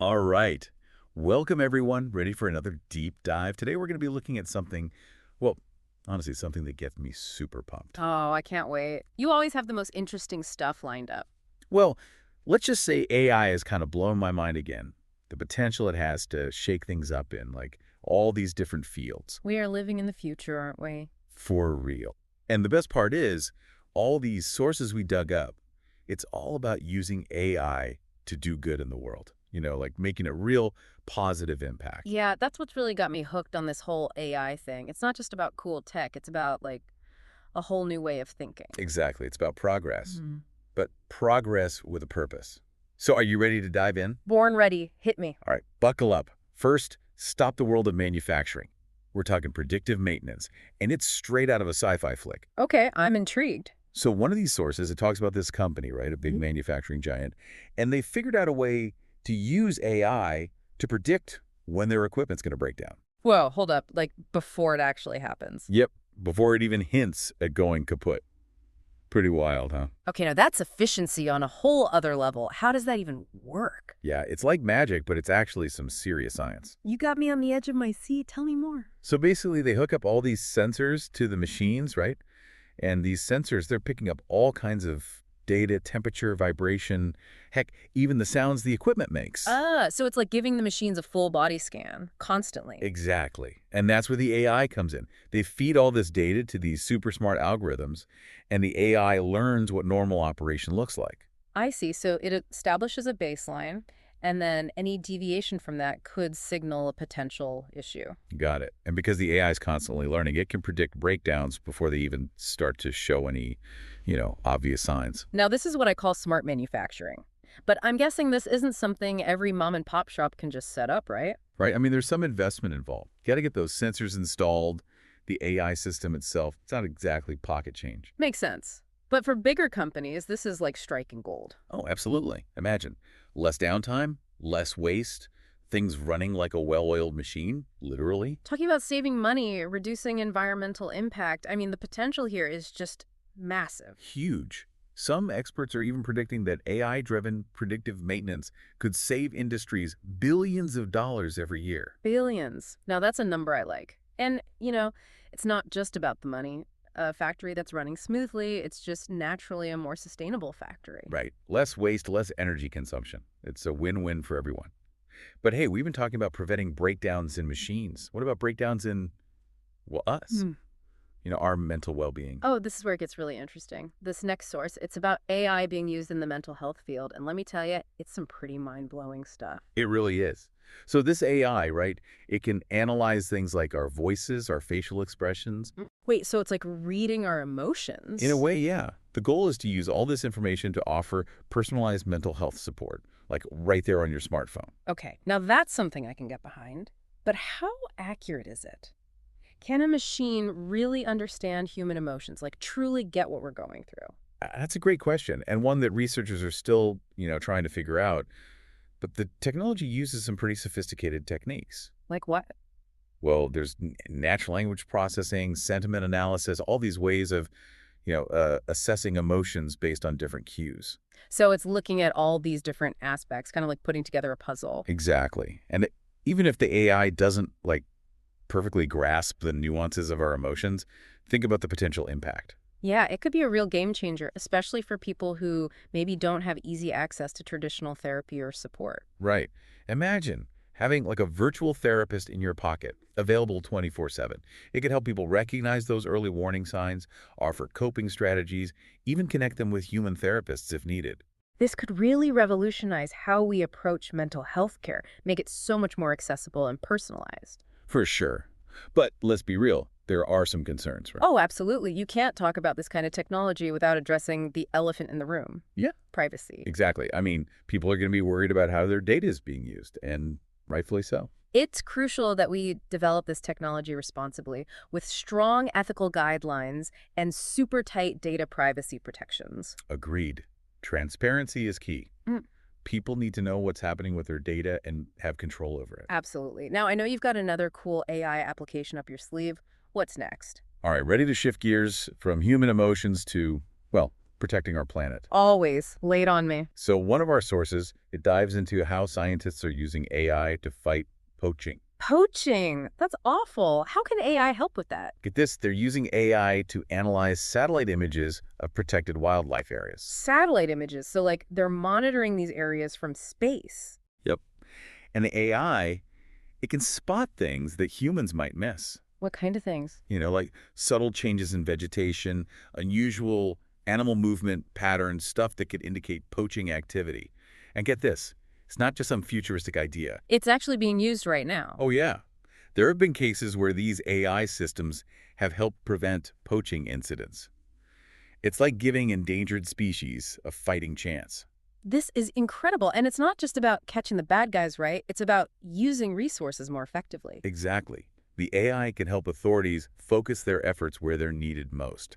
All right. Welcome, everyone. Ready for another deep dive? Today, we're going to be looking at something, well, honestly, something that gets me super pumped. Oh, I can't wait. You always have the most interesting stuff lined up. Well, let's just say AI is kind of blowing my mind again. The potential it has to shake things up in, like, all these different fields. We are living in the future, aren't we? For real. And the best part is, all these sources we dug up, it's all about using AI to do good in the world. Like making a real positive impact. Yeah, that's what's really got me hooked on this whole AI thing. It's not just about cool tech, it's about like a whole new way of thinking. Exactly. It's about progress, Mhm. but progress with a purpose. So are you ready to dive in? Born ready, hit me. All right, buckle up. First, stop the world of manufacturing. We're talking predictive maintenance, and it's straight out of a sci-fi flick. Okay, I'm intrigued. So one of these sources, it talks about this company, right, a big manufacturing giant, and they figured out a way to use AI to predict when their equipment's going to break down. Whoa, hold up. Like before it actually happens. Yep, before it even hints at going kaput. Pretty wild, huh? Okay, now that's efficiency on a whole other level. How does that even work? Yeah, it's like magic, but it's actually some serious science. You got me on the edge of my seat. Tell me more. So basically, they hook up all these sensors to the machines, right? And these sensors, they're picking up all kinds of data, temperature, vibration, heck, even the sounds the equipment makes. So it's like giving the machines a full body scan constantly. Exactly. And that's where the AI comes in. They feed all this data to these super smart algorithms, and the AI learns what normal operation looks like. I see. So it establishes a baseline, and then any deviation from that could signal a potential issue. Got it. And because the AI is constantly learning, it can predict breakdowns before they even start to show any, obvious signs. Now, this is what I call smart manufacturing. But I'm guessing this isn't something every mom and pop shop can just set up, right? Right? I mean, there's some investment involved. You got to get those sensors installed. The AI system itself, it's not exactly pocket change. Makes sense. But for bigger companies, this is like striking gold. Oh, absolutely. Imagine less downtime, less waste, things running like a well-oiled machine, literally. Talking about saving money, reducing environmental impact, I mean, the potential here is just massive. Huge. Some experts are even predicting that AI-driven predictive maintenance could save industries billions of dollars every year. Billions. Now, that's a number I like. And, it's not just about the money. A factory that's running smoothly, it's just naturally a more sustainable factory. Right. Less waste, less energy consumption. It's a win-win for everyone. But hey, we've been talking about preventing breakdowns in machines. What about breakdowns in, well, us? Hmm. Our mental well-being. Oh, this is where it gets really interesting. This next source, it's about AI being used in the mental health field. And let me tell you, it's some pretty mind-blowing stuff. It really is. So this AI, right, it can analyze things like our voices, our facial expressions. Wait, so it's like reading our emotions? In a way, yeah. The goal is to use all this information to offer personalized mental health support, like right there on your smartphone. Okay, now that's something I can get behind. But how accurate is it? Can a machine really understand human emotions, like truly get what we're going through? That's a great question, and one that researchers are still, trying to figure out. But the technology uses some pretty sophisticated techniques. Like what? Well, there's natural language processing, sentiment analysis, all these ways of, assessing emotions based on different cues. So it's looking at all these different aspects, kind of like putting together a puzzle. Exactly. And even if the AI doesn't, perfectly grasp the nuances of our emotions, think about the potential impact. Yeah, it could be a real game changer, especially for people who maybe don't have easy access to traditional therapy or support. Right. Imagine having a virtual therapist in your pocket, available 24/7. It could help people recognize those early warning signs, offer coping strategies, even connect them with human therapists if needed. This could really revolutionize how we approach mental health care, make it so much more accessible and personalized. For sure. But let's be real, there are some concerns, right? Oh, absolutely. You can't talk about this kind of technology without addressing the elephant in the room. Yeah. Privacy. Exactly. I mean, people are going to be worried about how their data is being used, and rightfully so. It's crucial that we develop this technology responsibly with strong ethical guidelines and super tight data privacy protections. Agreed. Transparency is key. Mm. People need to know what's happening with their data and have control over it. Absolutely. Now, I know you've got another cool AI application up your sleeve. What's next? All right, ready to shift gears from human emotions to, well, protecting our planet. Always. Laid on me. So one of our sources, it dives into how scientists are using AI to fight poaching. Poaching. That's awful. How can AI help with that? Get this, they're using AI to analyze satellite images of protected wildlife areas. Satellite images. So, like, they're monitoring these areas from space. Yep. And the AI, it can spot things that humans might miss. What kind of things? Like subtle changes in vegetation, unusual animal movement patterns, stuff that could indicate poaching activity. And get this, it's not just some futuristic idea. It's actually being used right now. Oh, yeah. There have been cases where these AI systems have helped prevent poaching incidents. It's like giving endangered species a fighting chance. This is incredible. And it's not just about catching the bad guys, right? It's about using resources more effectively. Exactly. The AI can help authorities focus their efforts where they're needed most.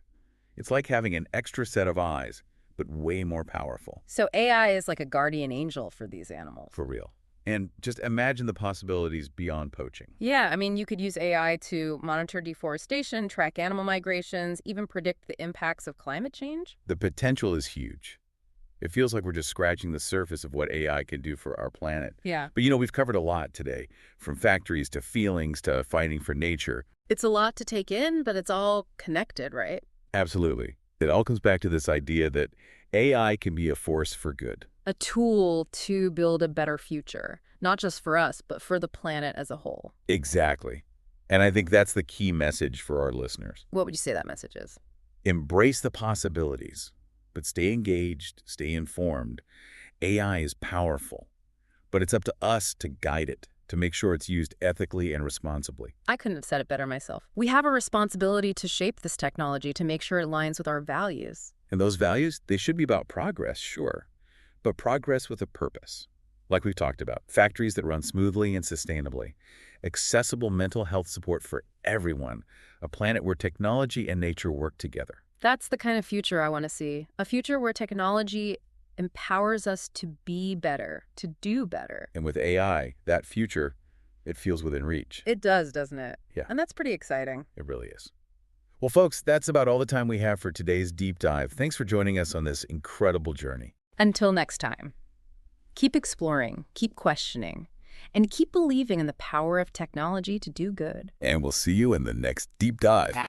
It's like having an extra set of eyes, but way more powerful. So AI is like a guardian angel for these animals. For real. And just imagine the possibilities beyond poaching. Yeah, I mean, you could use AI to monitor deforestation, track animal migrations, even predict the impacts of climate change. The potential is huge. It feels like we're just scratching the surface of what AI can do for our planet. Yeah. But we've covered a lot today, from factories to feelings to fighting for nature. It's a lot to take in, but it's all connected, right? Absolutely. It all comes back to this idea that AI can be a force for good. A tool to build a better future, not just for us, but for the planet as a whole. Exactly. And I think that's the key message for our listeners. What would you say that message is? Embrace the possibilities, but stay engaged, stay informed. AI is powerful, but it's up to us to guide it, to make sure it's used ethically and responsibly. I couldn't have said it better myself. We have a responsibility to shape this technology to make sure it aligns with our values. And those values, they should be about progress, sure, but progress with a purpose. Like we've talked about, factories that run smoothly and sustainably, accessible mental health support for everyone, a planet where technology and nature work together. That's the kind of future I want to see. A future where technology empowers us to be better, to do better. And with AI, that future, it feels within reach. It does, doesn't it? Yeah. And that's pretty exciting. It really is. Well, folks, that's about all the time we have for today's deep dive. Thanks for joining us on this incredible journey. Until next time, keep exploring, keep questioning, and keep believing in the power of technology to do good. And we'll see you in the next deep dive.